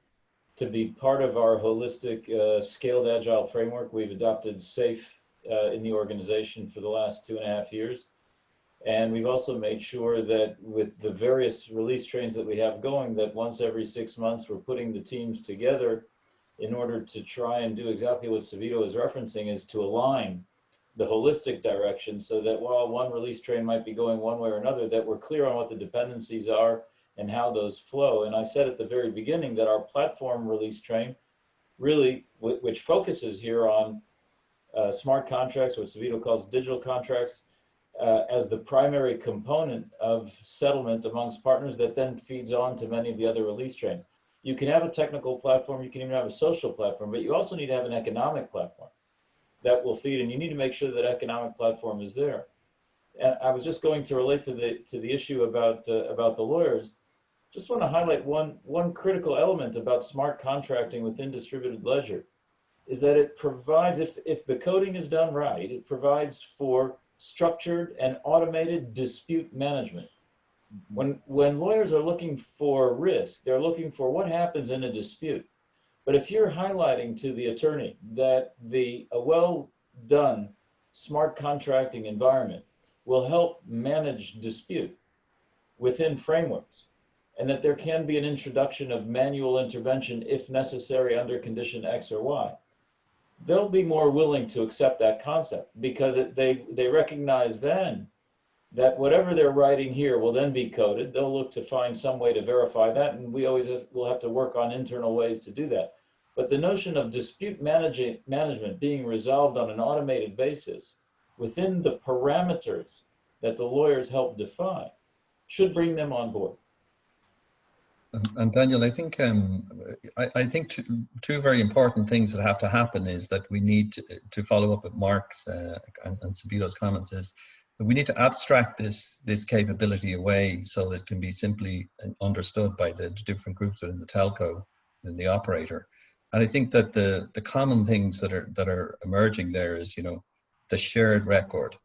to be part of our holistic scaled agile framework. We've adopted SAFE in the organization for the last 2.5 years. And we've also made sure that with the various release trains that we have going, that once every 6 months, we're putting the teams together in order to try and do exactly what Sibito is referencing, is to align the holistic direction so that while one release train might be going one way or another, that we're clear on what the dependencies are and how those flow. And I said at the very beginning that our platform release train really, which focuses here on smart contracts, what Sibito calls digital contracts, as the primary component of settlement amongst partners that then feeds on to many of the other release trains. You can have a technical platform, you can even have a social platform, but you also need to have an economic platform that will feed, and you need to make sure that economic platform is there. And I was just going to relate to the issue about the lawyers. Just want to highlight one critical element about smart contracting within distributed ledger, is that it provides, if the coding is done right, it provides for structured and automated dispute management. When lawyers are looking for risk, they're looking for what happens in a dispute. But if you're highlighting to the attorney that a well done smart contracting environment will help manage dispute within frameworks, and that there can be an introduction of manual intervention if necessary under condition X or Y, they'll be more willing to accept that concept, because they recognize then that whatever they're writing here will then be coded. They'll look to find some way to verify that, and we always will have to work on internal ways to do that. But the notion of dispute management being resolved on an automated basis within the parameters that the lawyers help define should bring them on board. And Daniel, I think two very important things that have to happen is that we need to follow up with Mark's and Sibito's comments, is that we need to abstract this capability away so that it can be simply understood by the different groups within the telco and the operator. And I think that the common things that are emerging there is, the shared record,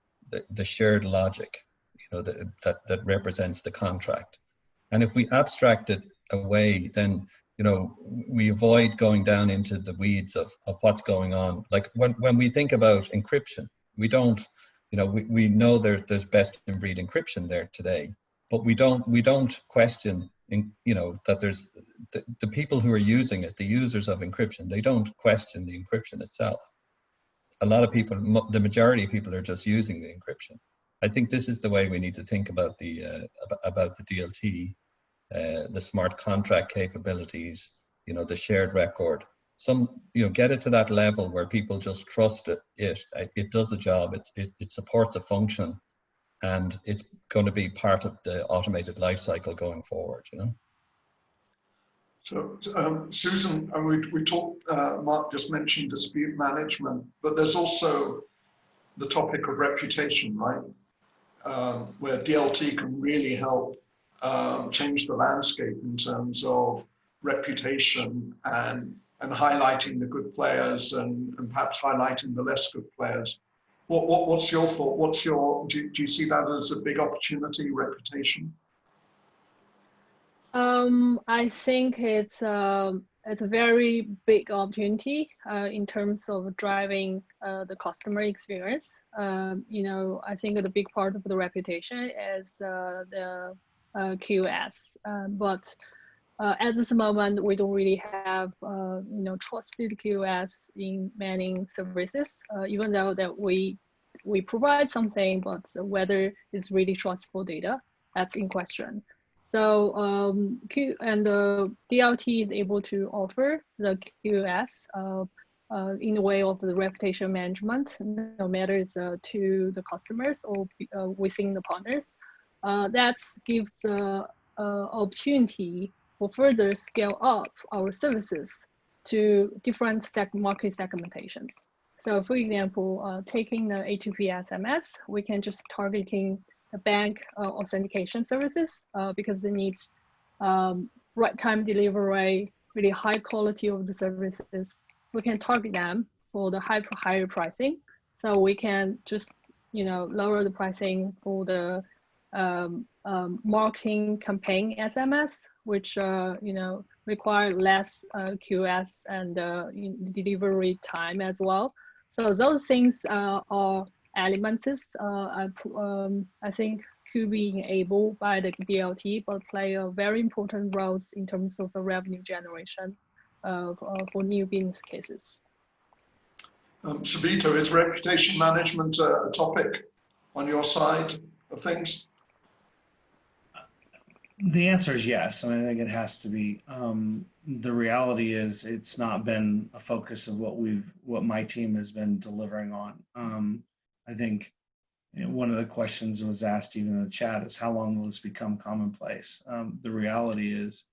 the shared logic, that represents the contract. And if we abstract it away, then we avoid going down into the weeds of what's going on. Like when we think about encryption, we don't You know, we know there's best in breed encryption there today, but we don't question, you know, that there's the people who are using it, the users of encryption, they don't question the encryption itself. A lot of people, the majority of people are just using the encryption. I think this is the way we need to think about the DLT, the smart contract capabilities, you know, the shared record. You know, get it to that level where people just trust it. It does a job. It supports a function, and it's going to be part of the automated life cycle going forward. You know. So, Susan, and we talked. Mark just mentioned dispute management, but there's also the topic of reputation, right? Where DLT can really help change the landscape in terms of reputation and highlighting the good players and perhaps highlighting the less good players. What's your thought? Do you see that as a big opportunity, reputation? I think it's a very big opportunity in terms of driving the customer experience. You know, I think the big part of the reputation is the QoS, but at this moment, we don't really have, you know, trusted QoS in many services, even though that we provide something, but whether it's really trustful data, that's in question. So DLT is able to offer the QoS in the way of the reputation management, no matter it's to the customers or within the partners. That gives the opportunity for further scale up our services to different market segmentations. So for example, taking the A2P SMS, we can just targeting the bank authentication services because they need right time delivery, really high quality of the services. We can target them for the higher pricing. So we can just, you know, lower the pricing for the marketing campaign SMS, which you know, require less QoS and delivery time as well. So those things are elements I think could be enabled by the DLT, but play a very important role in terms of the revenue generation for new business cases. Sibito, is reputation management a topic on your side of things? The answer is yes. I mean, I think it has to be. The reality is it's not been a focus of what my team has been delivering on. I think, you know, one of the questions that was asked even in the chat is how long will this become commonplace? The reality is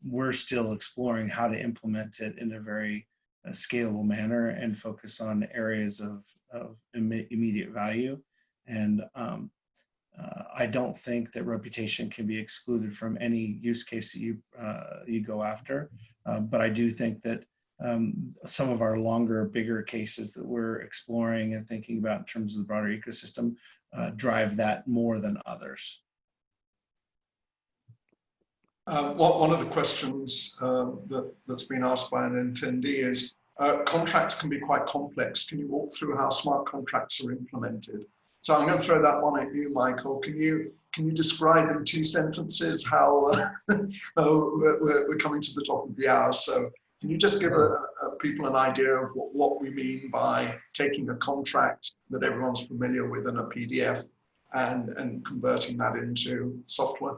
we're still exploring how to implement it in a very scalable manner and focus on areas of immediate value. And I don't think that reputation can be excluded from any use case that you go after. But I do think that some of our longer, bigger cases that we're exploring and thinking about in terms of the broader ecosystem drive that more than others. One of the questions that's been asked by an attendee is, contracts can be quite complex. Can you walk through how smart contracts are implemented? So I'm going to throw that one at you, Michael. Can you describe in 2 sentences how we're coming to the top of the hour? So can you just give people an idea of what we mean by taking a contract that everyone's familiar with in a PDF and converting that into software?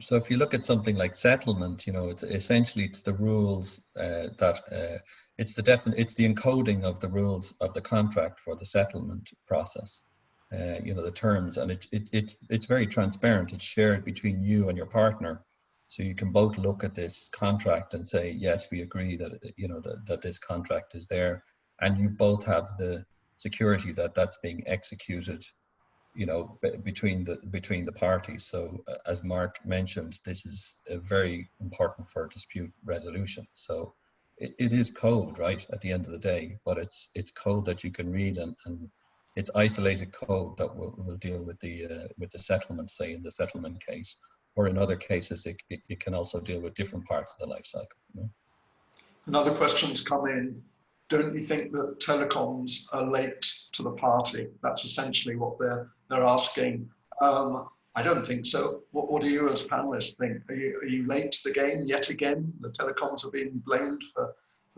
So if you look at something like settlement, you know, it's the rules it's the encoding of the rules of the contract for the settlement process. You know, the terms, and it's very transparent. It's shared between you and your partner, so you can both look at this contract and say, yes, we agree that, you know, that this contract is there, and you both have the security that that's being executed, you know, between the parties. So as Mark mentioned, this is very important for dispute resolution. So it is code, right, at the end of the day, but it's code that you can read, and it's isolated code that will deal with the settlement, say in the settlement case, or in other cases it can also deal with different parts of the life cycle. You know? Another question's come in. don't you think that telecoms are late to the party? That's essentially what they're asking. I don't think so. What do you as panelists think? Are you late to the game yet again? The telecoms are being blamed for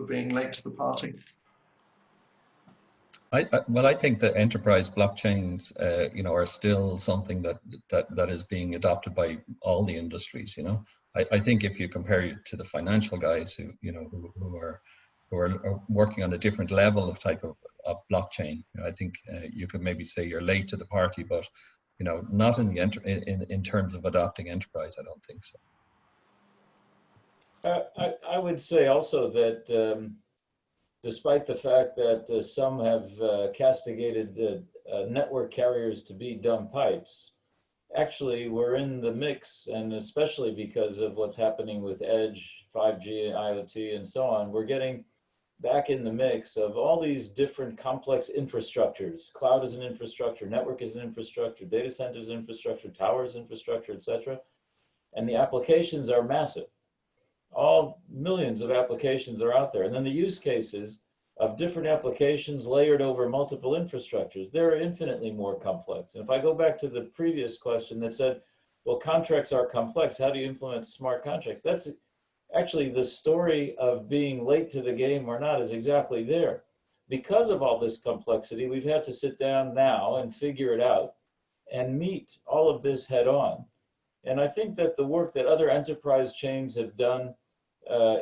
being late to the party. Well, I think that enterprise blockchains, are still something that is being adopted by all the industries. I think if you compare it to the financial guys who are working on a different level of type of blockchain, I think you could maybe say you're late to the party, but not in the in terms of adopting enterprise. I don't think so. I would say also that despite the fact that some have castigated network carriers to be dumb pipes, actually we're in the mix, and especially because of what's happening with Edge, 5G, IoT, and so on, we're getting back in the mix of all these different complex infrastructures. Cloud is an infrastructure, network is an infrastructure, data centers infrastructure, towers infrastructure, etc. And the applications are massive. All millions of applications are out there. And then the use cases of different applications layered over multiple infrastructures, they're infinitely more complex. And if I go back to the previous question that said, well, contracts are complex, how do you implement smart contracts? That's actually the story of being late to the game or not is exactly there. Because of all this complexity, we've had to sit down now and figure it out and meet all of this head on. And I think that the work that other enterprise chains have done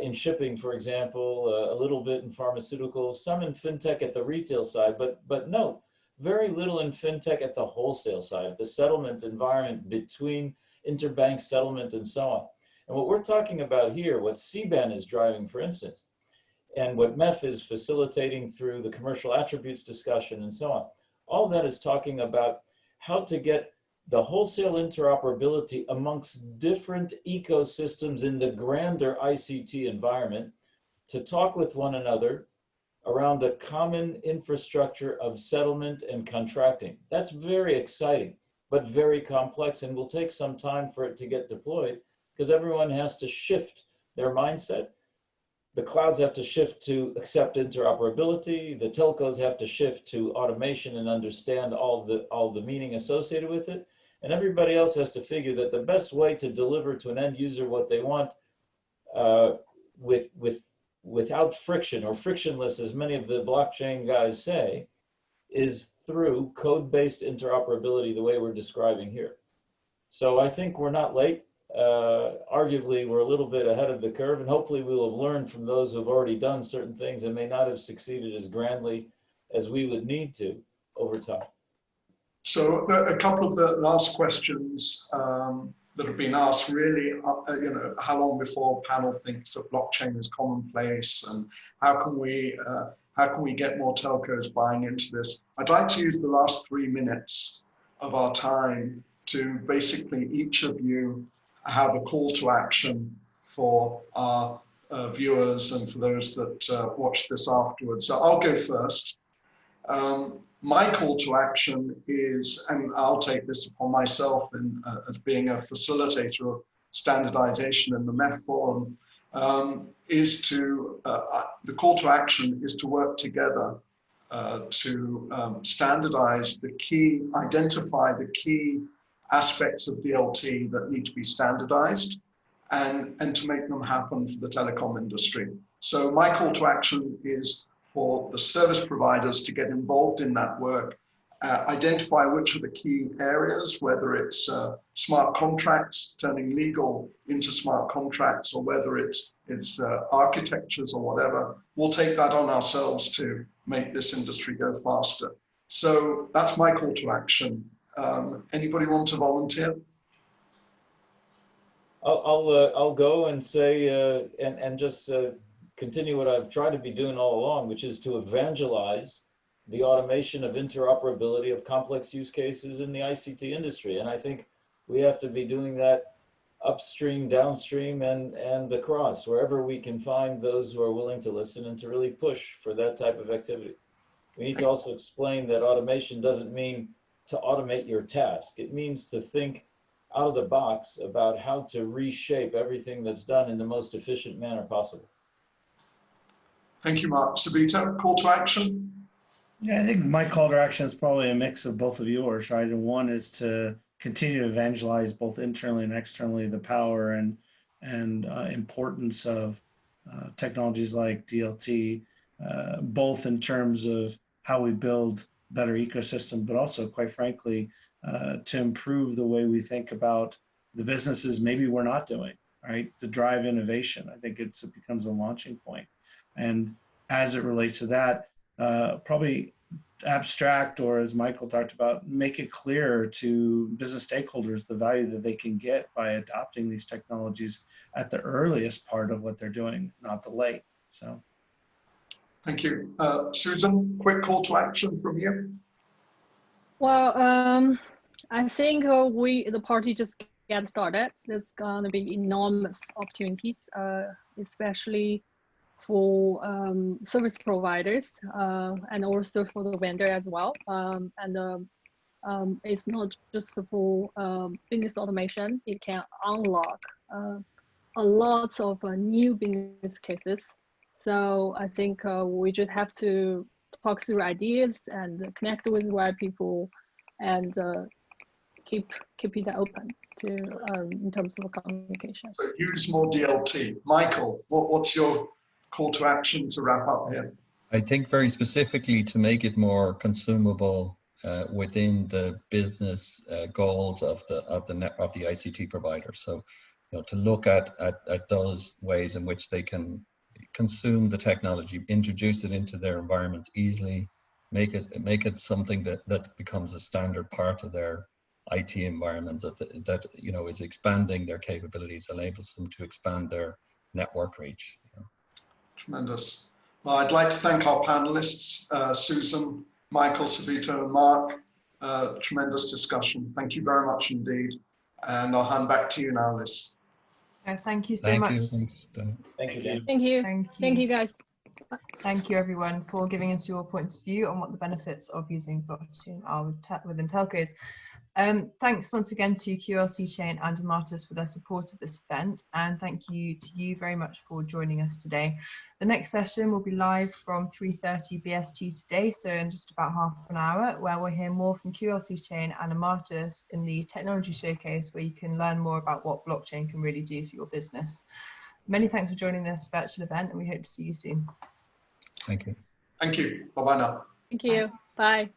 in shipping, for example, a little bit in pharmaceuticals, some in fintech at the retail side, but no, very little in fintech at the wholesale side, the settlement environment between interbank settlement and so on. And what we're talking about here, what CBAN is driving, for instance, and what MEF is facilitating through the commercial attributes discussion and so on, all that is talking about how to get the wholesale interoperability amongst different ecosystems in the grander ICT environment to talk with one another around a common infrastructure of settlement and contracting. That's very exciting, but very complex, and will take some time for it to get deployed because everyone has to shift their mindset. The clouds have to shift to accept interoperability. The telcos have to shift to automation and understand all the meaning associated with it. And everybody else has to figure that the best way to deliver to an end user what they want without friction or frictionless, as many of the blockchain guys say, is through code-based interoperability the way we're describing here. So I think we're not late. Arguably, we're a little bit ahead of the curve, and hopefully we will have learned from those who have already done certain things and may not have succeeded as grandly as we would need to over time. So a couple of the last questions that have been asked really, how long before panel thinks that blockchain is commonplace, and how can we get more telcos buying into this? I'd like to use the last 3 minutes of our time to basically each of you have a call to action for our viewers and for those that watch this afterwards. So I'll go first. My call to action is, and I'll take this upon myself as being a facilitator of standardization in the MEF forum, the call to action is to work together to standardize identify the key aspects of DLT that need to be standardized and to make them happen for the telecom industry. So my call to action is for the service providers to get involved in that work, identify which are the key areas, whether it's smart contracts, turning legal into smart contracts, or whether it's architectures or whatever. We'll take that on ourselves to make this industry go faster. So that's my call to action. Anybody want to volunteer? I'll go and say and just continue what I've tried to be doing all along, which is to evangelize the automation of interoperability of complex use cases in the ICT industry. And I think we have to be doing that upstream, downstream, and across, wherever we can find those who are willing to listen and to really push for that type of activity. We need to also explain that automation doesn't mean to automate your task. It means to think out of the box about how to reshape everything that's done in the most efficient manner possible. Thank you, Mark. Sibito, call to action? Yeah, I think my call to action is probably a mix of both of yours, right? And one is to continue to evangelize both internally and externally the power and importance of technologies like DLT, both in terms of how we build better ecosystem, but also, quite frankly, to improve the way we think about the businesses maybe we're not doing, right? To drive innovation. I think it becomes a launching point. And as it relates to that, probably abstract, or as Michael talked about, make it clear to business stakeholders the value that they can get by adopting these technologies at the earliest part of what they're doing, not the late. So, thank you. Susan, quick call to action from you. Well, I think the party just get started. There's gonna be enormous opportunities, especially for service providers and also for the vendor as well. It's not just for business automation. It can unlock a lot of new business cases. So I think we just have to talk through ideas and connect with the right people and keep it open to in terms of communication. So use more DLT. Michael, what's your call to action to wrap up here? I think very specifically to make it more consumable within the business goals of the ICT provider. So, to look at those ways in which they can consume the technology, introduce it into their environments easily, make it something that becomes a standard part of their IT environment that is expanding their capabilities, enables them to expand their network reach. Tremendous. Well, I'd like to thank our panelists, Susan, Michael, Sibito, and Mark. Tremendous discussion. Thank you very much indeed. And I'll hand back to you now, Liz. Thank you so much. Thank you, Dan. Thank you. Thank you, guys. Thank you, everyone, for giving us your points of view on what the benefits of using blockchain are within telcos. Thanks once again to QRC Chain and Amartus for their support of this event, and thank you to you very much for joining us today. The next session will be live from 3:30 BST today, so in just about half an hour, where we'll hear more from QRC Chain and Amartus in the technology showcase, where you can learn more about what blockchain can really do for your business. Many thanks for joining this virtual event, and we hope to see you soon. Thank you. Thank you. Bye-bye now. Thank you. Bye.